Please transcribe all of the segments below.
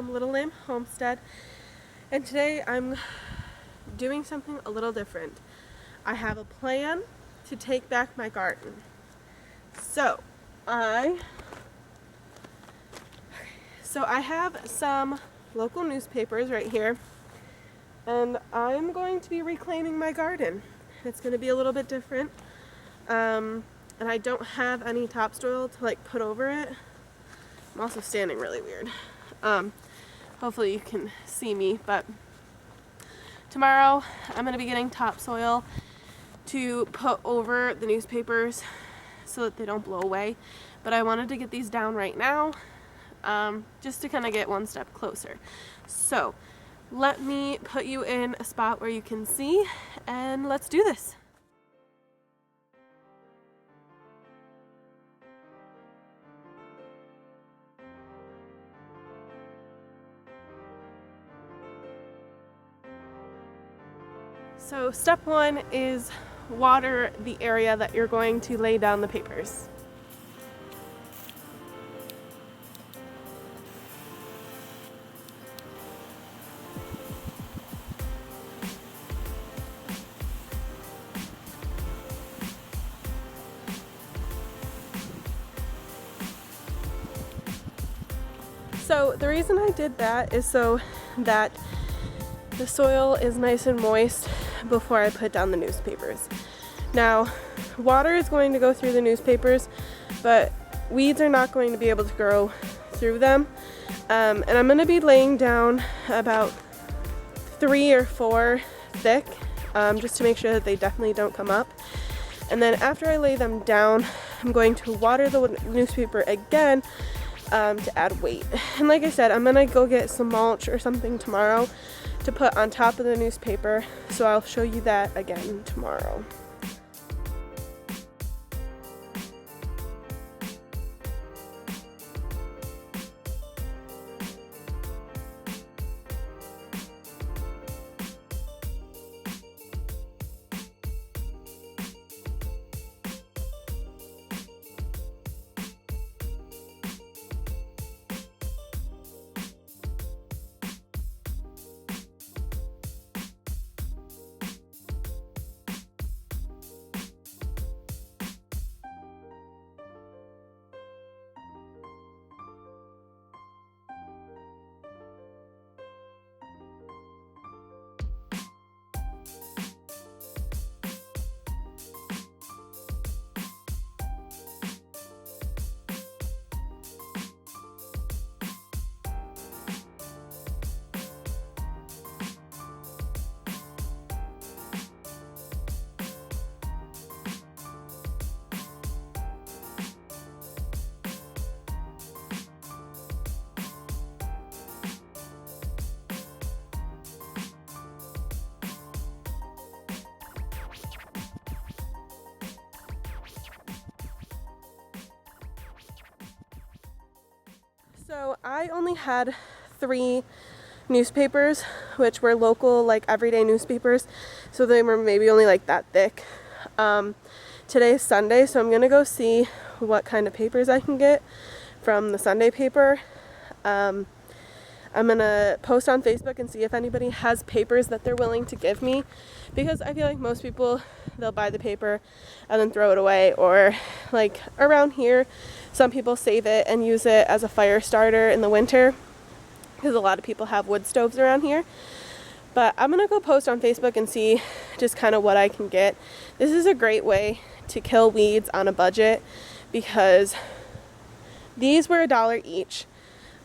from Little Lamb Homestead, and today I'm doing something a little different. I have a plan to take back my garden. So I have some local newspapers right here, and I'm going to be reclaiming my garden. It's going to be a little bit different, and I don't have any topsoil to put over it. I'm also standing really weird. Hopefully you can see me, but tomorrow I'm going to be getting topsoil to put over the newspapers so that they don't blow away. But I wanted to get these down right now, just to kind of get one step closer. So let me put you in a spot where you can see, and let's do this. So step one is water the area that you're going to lay down the papers. So the reason I did that is so that the soil is nice and moist before I put down the newspapers. Now, water is going to go through the newspapers, but weeds are not going to be able to grow through them. And I'm going to be laying down about 3 or 4 thick, just to make sure that they definitely don't come up. And then after I lay them down, I'm going to water the newspaper again to add weight. And like I said, I'm gonna go get some mulch or something tomorrow to put on top of the newspaper, so I'll show you that again tomorrow. So I only had 3 newspapers, which were local, everyday newspapers. So they were maybe only that thick. Today is Sunday, so I'm gonna go see what kind of papers I can get from the Sunday paper. I'm gonna post on Facebook and see if anybody has papers that they're willing to give me, because I feel like most people, they'll buy the paper and then throw it away, or around here some people save it and use it as a fire starter in the winter, because a lot of people have wood stoves around here. But I'm gonna go post on Facebook and see just kind of what I can get. This is a great way to kill weeds on a budget, because these were $1 each.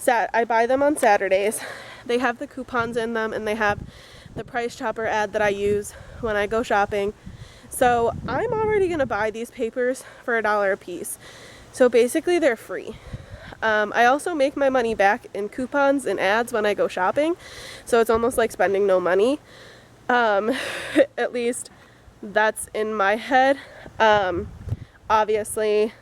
I buy them on Saturdays. They have the coupons in them, and they have the Price Chopper ad that I use when I go shopping. So I'm already gonna buy these papers for $1 a piece. So basically they're free. I also make my money back in coupons and ads when I go shopping, so it's almost like spending no money. At least that's in my head. Obviously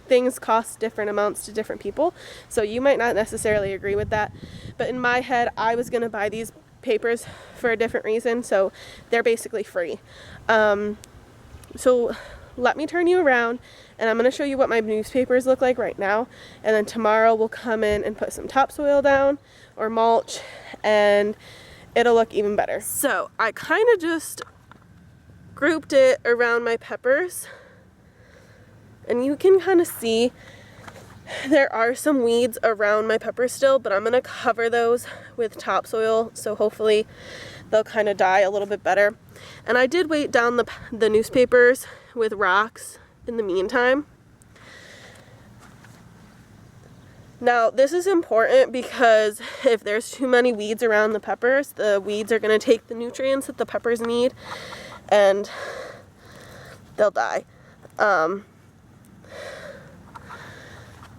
things cost different amounts to different people, so you might not necessarily agree with that, but in my head I was going to buy these papers for a different reason, so they're basically free. So let me turn you around, and I'm going to show you what my newspapers look like right now, and then tomorrow we'll come in and put some topsoil down or mulch, and it'll look even better. So I kind of just grouped it around my peppers, and you can kind of see there are some weeds around my peppers still, but I'm going to cover those with topsoil, so hopefully they'll kind of die a little bit better. And I did weight down the newspapers with rocks in the meantime. Now this is important because if there's too many weeds around the peppers, the weeds are going to take the nutrients that the peppers need and they'll die.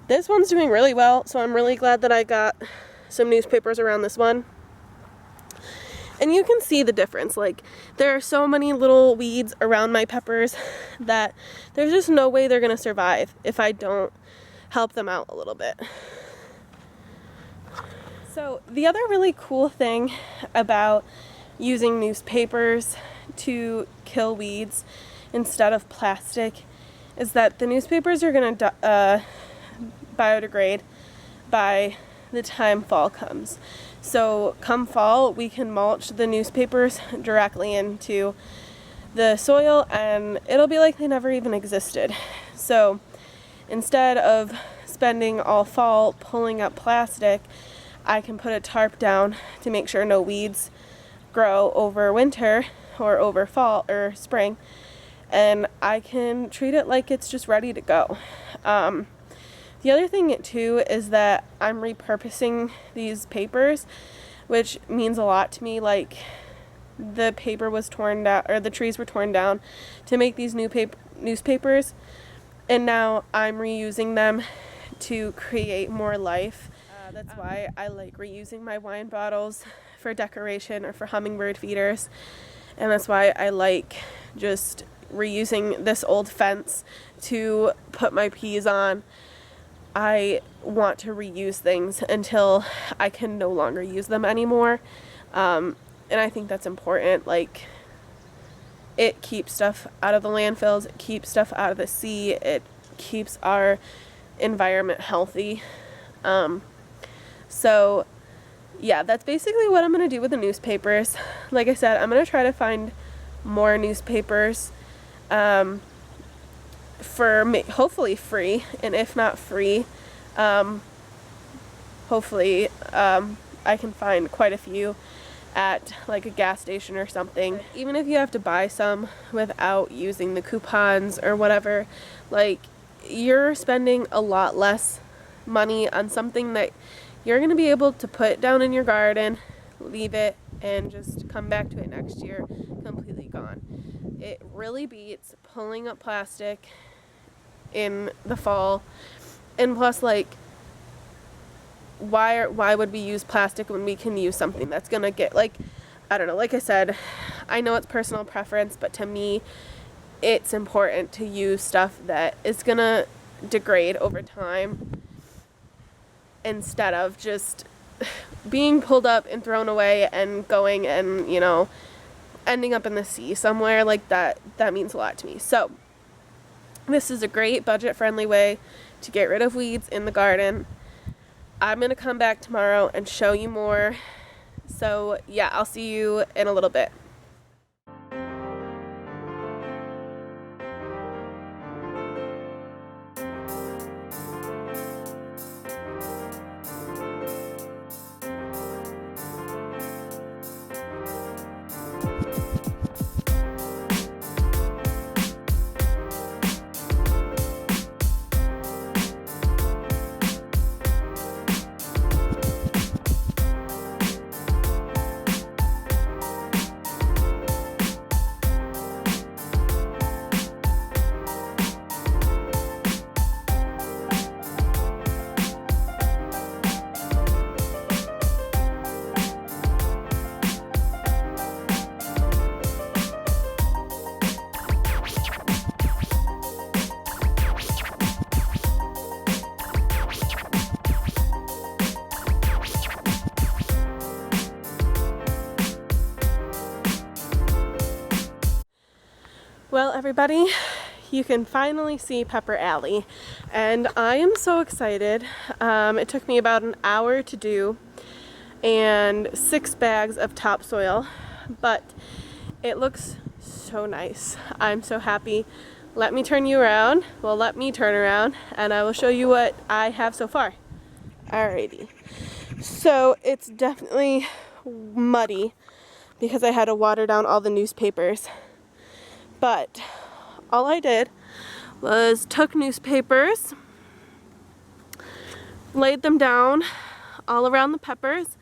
This one's doing really well, so I'm really glad that I got some newspapers around this one. And you can see the difference. Like, there are so many little weeds around my peppers that there's just no way they're going to survive if I don't help them out a little bit. So the other really cool thing about using newspapers to kill weeds instead of plastic is that the newspapers are going to biodegrade by the time fall comes. So come fall, we can mulch the newspapers directly into the soil and it'll be like they never even existed. So instead of spending all fall pulling up plastic, I can put a tarp down to make sure no weeds grow over winter or over fall or spring, and I can treat it like it's just ready to go. The other thing too is that I'm repurposing these papers, which means a lot to me. Like, the paper was torn down, or the trees were torn down to make these new newspapers, and now I'm reusing them to create more life. That's why I like reusing my wine bottles for decoration or for hummingbird feeders, and that's why I like just reusing this old fence to put my peas on. I want to reuse things until I can no longer use them anymore, and I think that's important. Like, it keeps stuff out of the landfills, it keeps stuff out of the sea, it keeps our environment healthy. So yeah, that's basically what I'm going to do with the newspapers. Like I said, I'm going to try to find more newspapers for hopefully free, and if not free, hopefully I can find quite a few at like a gas station or something. Even if you have to buy some without using the coupons or whatever, like, you're spending a lot less money on something that you're going to be able to put down in your garden, leave it, and just come back to it next year completely gone. It really beats pulling up plastic in the fall. And plus, like, why would we use plastic when we can use something that's gonna get, like, I don't know, like I said, I know it's personal preference, but to me it's important to use stuff that is gonna degrade over time instead of just being pulled up and thrown away and going and, you know, ending up in the sea somewhere. Like, that means a lot to me. So this is a great budget-friendly way to get rid of weeds in the garden. I'm going to come back tomorrow and show you more. So yeah, I'll see you in a little bit. Well, everybody, you can finally see Pepper Alley, and I am so excited. It took me about an hour to do and 6 bags of topsoil, but it looks so nice. I'm so happy. Let me turn you around. Well, let me turn around and I will show you what I have so far. Alrighty. So it's definitely muddy because I had to water down all the newspapers. But all I did was took newspapers, laid them down all around the peppers,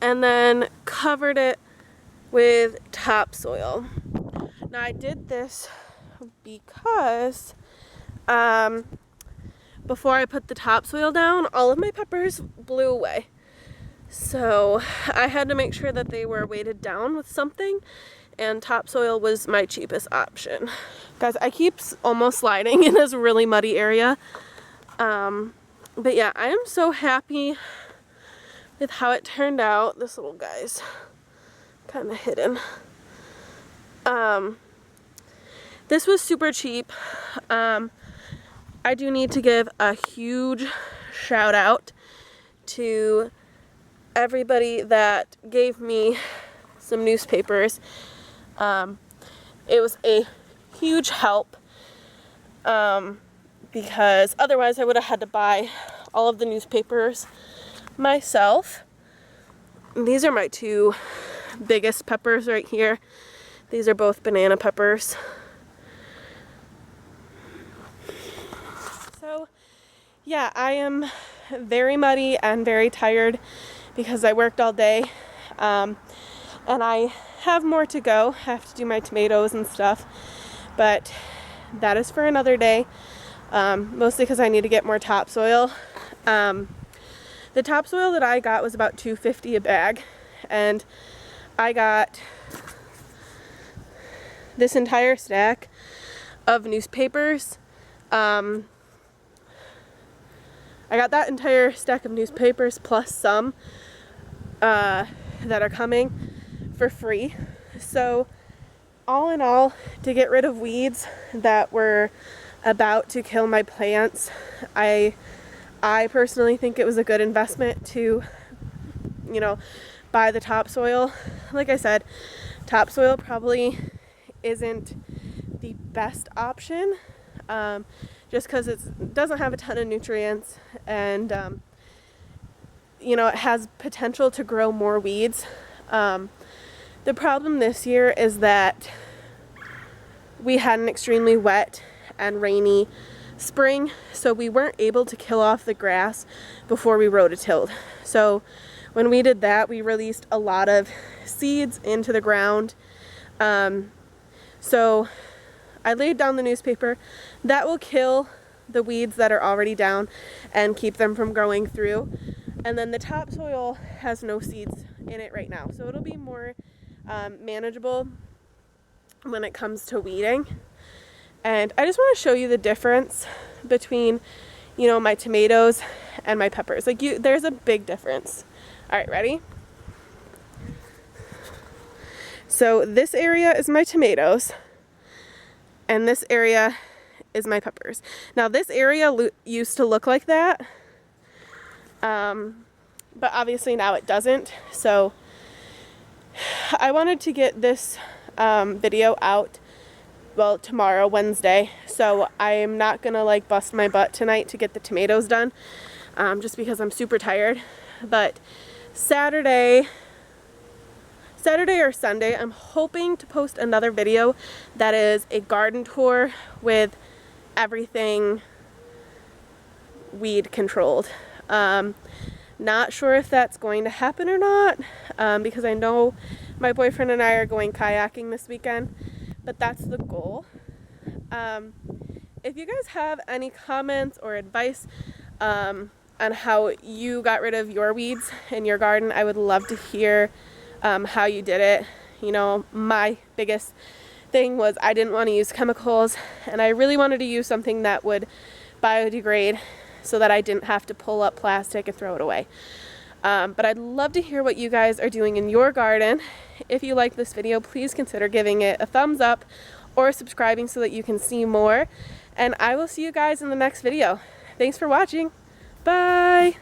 and then covered it with topsoil. Now I did this because before I put the topsoil down, all of my peppers blew away. So I had to make sure that they were weighted down with something, and topsoil was my cheapest option. Guys, I keep almost sliding in this really muddy area. But yeah, I am so happy with how it turned out. This little guy's kind of hidden. This was super cheap. I do need to give a huge shout out to everybody that gave me some newspapers. It was a huge help because otherwise I would have had to buy all of the newspapers myself. And these are my 2 biggest peppers right here. These are both banana peppers. So yeah, I am very muddy and very tired because I worked all day, and I have more to go. I have to do my tomatoes and stuff, but that is for another day, mostly because I need to get more topsoil. The topsoil that I got was about $2.50 a bag, and I got this entire stack of newspapers. I got that entire stack of newspapers plus some that are coming for free. So all in all, to get rid of weeds that were about to kill my plants, I personally think it was a good investment to, buy the topsoil. Like I said, topsoil probably isn't the best option, just because it doesn't have a ton of nutrients, and it has potential to grow more weeds. The problem this year is that we had an extremely wet and rainy spring, so we weren't able to kill off the grass before we rototilled. So when we did that, we released a lot of seeds into the ground. So I laid down the newspaper. That will kill the weeds that are already down and keep them from growing through. And then the topsoil has no seeds in it right now, so it'll be more manageable when it comes to weeding. And I just want to show you the difference between, my tomatoes and my peppers. There's a big difference. All right, ready? So this area is my tomatoes, and this area is my peppers. Now this area used to look like that, but obviously now it doesn't. So I wanted to get this video out, tomorrow, Wednesday. So I'm not gonna bust my butt tonight to get the tomatoes done, just because I'm super tired. But Saturday or Sunday, I'm hoping to post another video that is a garden tour with everything weed controlled. Not sure if that's going to happen or not, because I know my boyfriend and I are going kayaking this weekend, but that's the goal. If you guys have any comments or advice on how you got rid of your weeds in your garden, I would love to hear how you did it. My biggest thing was I didn't want to use chemicals, and I really wanted to use something that would biodegrade so that I didn't have to pull up plastic and throw it away. But I'd love to hear what you guys are doing in your garden. If you like this video, please consider giving it a thumbs up or subscribing so that you can see more. And I will see you guys in the next video. Thanks for watching. Bye!